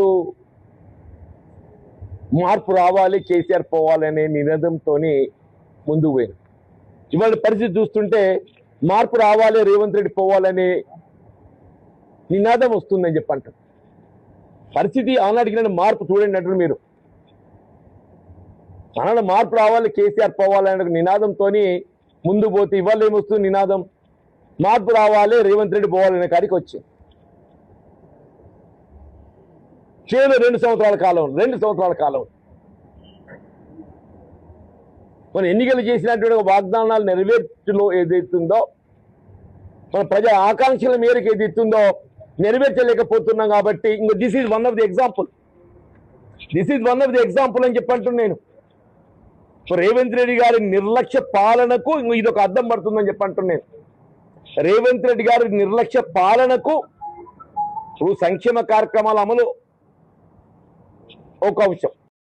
నాడు మార్పు రావాలి, కేసీఆర్ పోవాలనే నినాదంతో ముందుకు పోయింది. ఇవాళ పరిస్థితి చూస్తుంటే మార్పు రావాలి, రేవంత్ రెడ్డి పోవాలనే నినాదం వస్తుందని చెప్పంటారు. పరిస్థితి ఆనాడికి మార్పు చూడండి అంటారు మీరు. ఆనాడు మార్పు రావాలి, కేసీఆర్ పోవాలనే నినాదంతో ముందు పోతే ఇవాళ ఏమొస్తుంది నినాదం? మార్పు రావాలి, రేవంత్ రెడ్డి పోవాలనే కాడికి వచ్చింది. కేవలం 2 సంవత్సరాల కాలం మన ఎన్నికలు చేసినటువంటి వాగ్దానాలు నెరవేర్చులో ఏదైతుందో, మన ప్రజా ఆకాంక్షల మేరకు ఏదైతుందో నెరవేర్చలేకపోతున్నాం. కాబట్టి ఇంకో this is one of the example అని చెప్పంటున్నాను నేను. రేవంత్ రెడ్డి గారి నిర్లక్ష్య పాలనకు ఇదొక అద్దం పడుతుందని చెప్పంటున్నాను. రేవంత్ రెడ్డి గారి నిర్లక్ష్య పాలనకు సంక్షేమ కార్యక్రమాల అమలు ఒక అంశం,